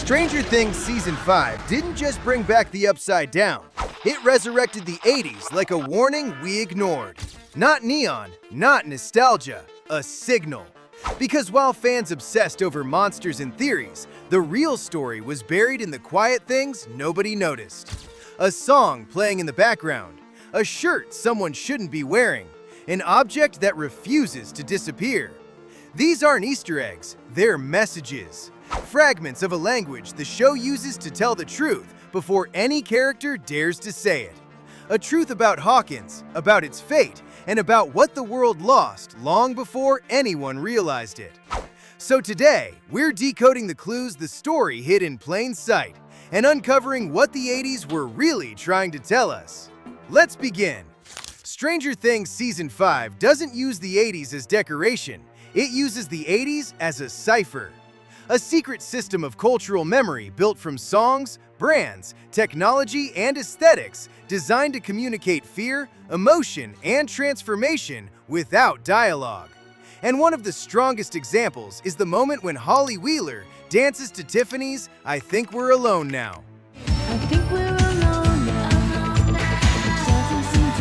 Stranger Things Season 5 didn't just bring back the Upside Down. It resurrected the 80s like a warning we ignored. Not neon, not nostalgia, a signal. Because while fans obsessed over monsters and theories, the real story was buried in the quiet things nobody noticed. A song playing in the background, a shirt someone shouldn't be wearing, an object that refuses to disappear. These aren't Easter eggs, they're messages. Fragments of a language the show uses to tell the truth before any character dares to say it. A truth about Hawkins, about its fate, and about what the world lost long before anyone realized it. So today, we're decoding the clues the story hid in plain sight and uncovering what the 80s were really trying to tell us. Let's begin. Stranger Things Season 5 doesn't use the 80s as decoration, it uses the 80s as a cipher. A secret system of cultural memory built from songs, brands, technology, and aesthetics designed to communicate fear, emotion, and transformation without dialogue. And one of the strongest examples is the moment when Holly Wheeler dances to Tiffany's "I Think We're Alone Now." I think we're alone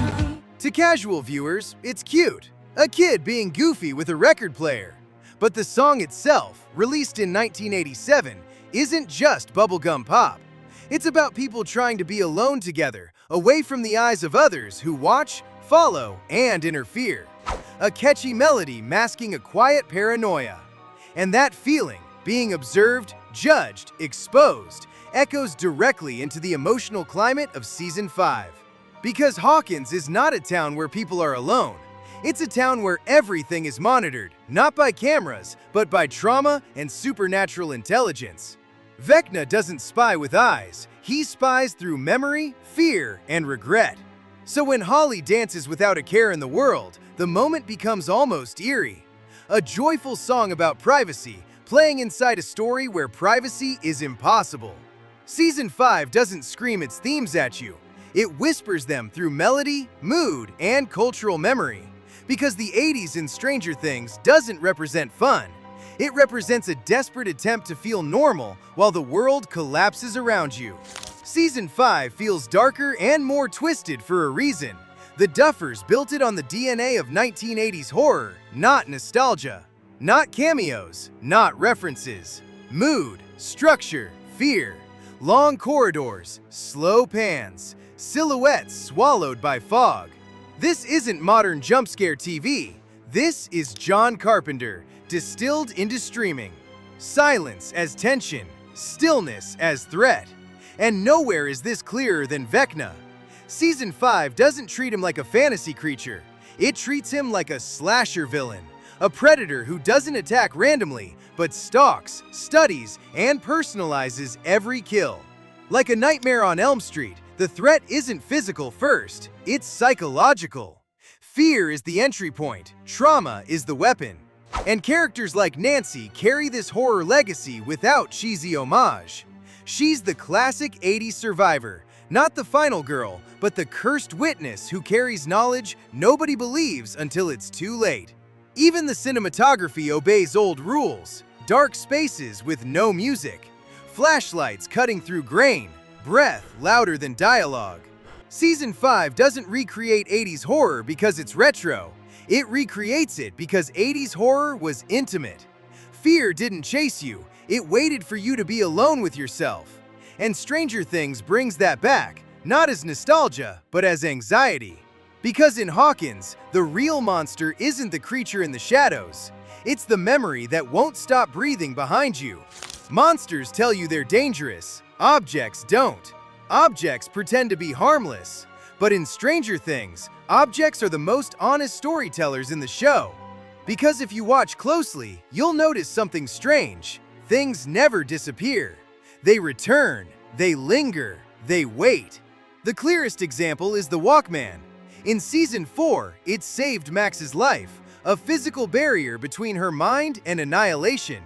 now. To casual viewers, it's cute. A kid being goofy with a record player. But the song itself, released in 1987, isn't just bubblegum pop. It's about people trying to be alone together, away from the eyes of others who watch, follow, and interfere. A catchy melody masking a quiet paranoia. And that feeling, being observed, judged, exposed, echoes directly into the emotional climate of Season 5. Because Hawkins is not a town where people are alone. It's a town where everything is monitored, not by cameras, but by trauma and supernatural intelligence. Vecna doesn't spy with eyes, he spies through memory, fear, and regret. So when Holly dances without a care in the world, the moment becomes almost eerie. A joyful song about privacy, playing inside a story where privacy is impossible. Season 5 doesn't scream its themes at you. It whispers them through melody, mood, and cultural memory. Because the 80s in Stranger Things doesn't represent fun. It represents a desperate attempt to feel normal while the world collapses around you. Season 5 feels darker and more twisted for a reason. The Duffers built it on the DNA of 1980s horror, not nostalgia. Not cameos, not references. Mood, structure, fear. Long corridors, slow pans, silhouettes swallowed by fog. This isn't modern jump scare TV. This is John Carpenter, distilled into streaming. Silence as tension, stillness as threat. And nowhere is this clearer than Vecna. Season 5 doesn't treat him like a fantasy creature. It treats him like a slasher villain, a predator who doesn't attack randomly, but stalks, studies, and personalizes every kill. Like a Nightmare on Elm Street, the threat isn't physical first, it's psychological. Fear is the entry point, trauma is the weapon. And characters like Nancy carry this horror legacy without cheesy homage. She's the classic 80s survivor, not the final girl, but the cursed witness who carries knowledge nobody believes until it's too late. Even the cinematography obeys old rules. Dark spaces with no music. Flashlights cutting through grain. Breath louder than dialogue. Season 5 doesn't recreate 80s horror because it's retro. It recreates it because 80s horror was intimate. Fear didn't chase you, it waited for you to be alone with yourself. And Stranger Things brings that back, not as nostalgia, but as anxiety. Because in Hawkins, the real monster isn't the creature in the shadows. It's the memory that won't stop breathing behind you. Monsters tell you they're dangerous. Objects don't. Objects pretend to be harmless. But in Stranger Things, objects are the most honest storytellers in the show. Because if you watch closely, you'll notice something strange. Things never disappear. They return, they linger, they wait. The clearest example is the Walkman. In Season 4, it saved Max's life, a physical barrier between her mind and annihilation.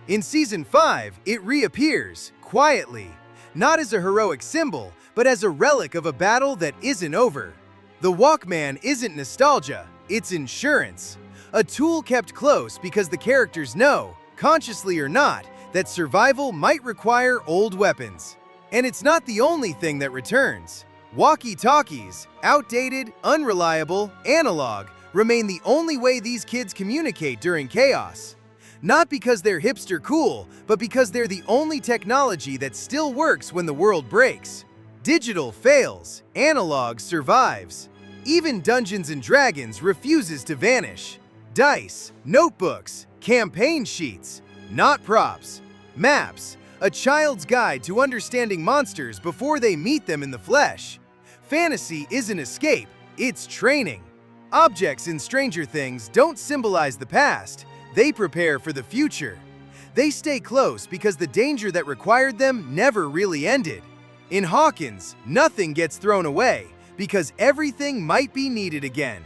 In Season 5, it reappears, quietly. Not as a heroic symbol, but as a relic of a battle that isn't over. The Walkman isn't nostalgia, it's insurance. A tool kept close because the characters know, consciously or not, that survival might require old weapons. And it's not the only thing that returns. Walkie-talkies, outdated, unreliable, analog, remain the only way these kids communicate during chaos. Not because they're hipster cool, but because they're the only technology that still works when the world breaks. Digital fails, analog survives. Even Dungeons & Dragons refuses to vanish. Dice, notebooks, campaign sheets, not props. Maps, a child's guide to understanding monsters before they meet them in the flesh. Fantasy isn't escape, it's training. Objects in Stranger Things don't symbolize the past, they prepare for the future. They stay close because the danger that required them never really ended. In Hawkins, nothing gets thrown away because everything might be needed again.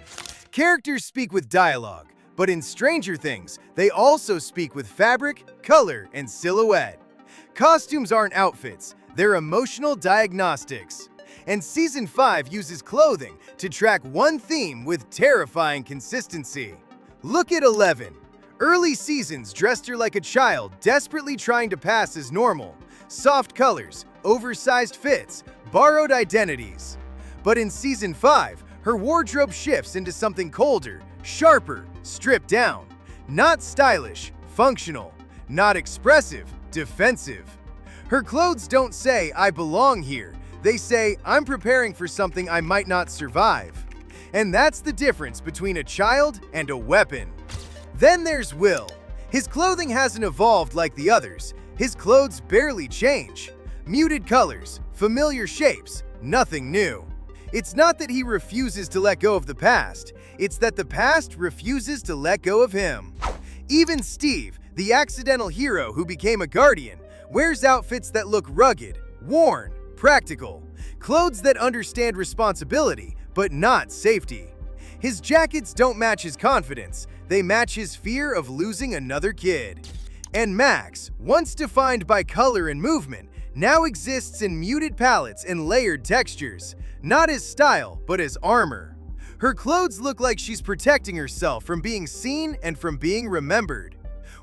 Characters speak with dialogue, but in Stranger Things, they also speak with fabric, color, and silhouette. Costumes aren't outfits, they're emotional diagnostics. And Season 5 uses clothing to track one theme with terrifying consistency. Look at 11. Early seasons dressed her like a child, desperately trying to pass as normal. Soft colors, oversized fits, borrowed identities. But in Season 5, her wardrobe shifts into something colder, sharper, stripped down. Not stylish, functional. Not expressive, defensive. Her clothes don't say, "I belong here." They say, "I'm preparing for something I might not survive." And that's the difference between a child and a weapon. Then there's Will. His clothing hasn't evolved like the others. His clothes barely change. Muted colors, familiar shapes, nothing new. It's not that he refuses to let go of the past, it's that the past refuses to let go of him. Even Steve, the accidental hero who became a guardian, wears outfits that look rugged, worn, practical. Clothes that understand responsibility, but not safety. His jackets don't match his confidence, they match his fear of losing another kid. And Max, once defined by color and movement, now exists in muted palettes and layered textures, not as style, but as armor. Her clothes look like she's protecting herself from being seen and from being remembered.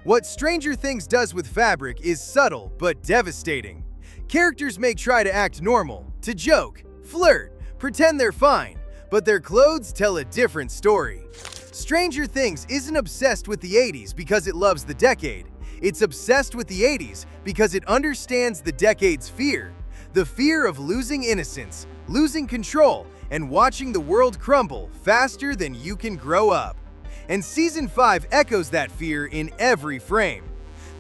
What Stranger Things does with fabric is subtle but devastating. Characters may try to act normal, to joke, flirt, pretend they're fine, but their clothes tell a different story. Stranger Things isn't obsessed with the 80s because it loves the decade. It's obsessed with the 80s because it understands the decade's fear. The fear of losing innocence, losing control, and watching the world crumble faster than you can grow up. And Season 5 echoes that fear in every frame.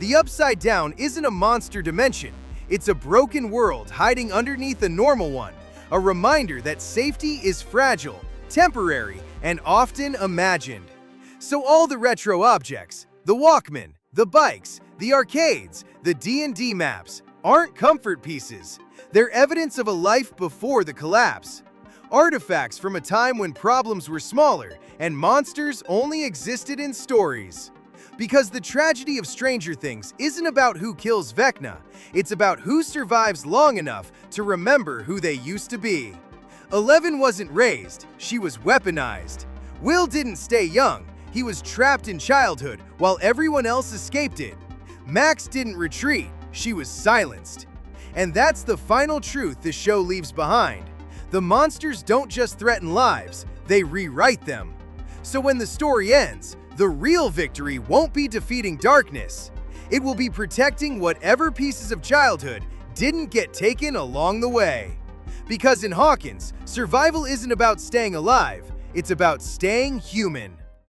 The Upside Down isn't a monster dimension. It's a broken world hiding underneath a normal one. A reminder that safety is fragile, temporary, and often imagined. So all the retro objects, the Walkman, the bikes, the arcades, the D&D maps, aren't comfort pieces. They're evidence of a life before the collapse. Artifacts from a time when problems were smaller and monsters only existed in stories. Because the tragedy of Stranger Things isn't about who kills Vecna, it's about who survives long enough to remember who they used to be. 11 wasn't raised, she was weaponized. Will didn't stay young, he was trapped in childhood while everyone else escaped it. Max didn't retreat, she was silenced. And that's the final truth the show leaves behind. The monsters don't just threaten lives, they rewrite them. So when the story ends, the real victory won't be defeating darkness. It will be protecting whatever pieces of childhood didn't get taken along the way. Because in Hawkins, survival isn't about staying alive, it's about staying human.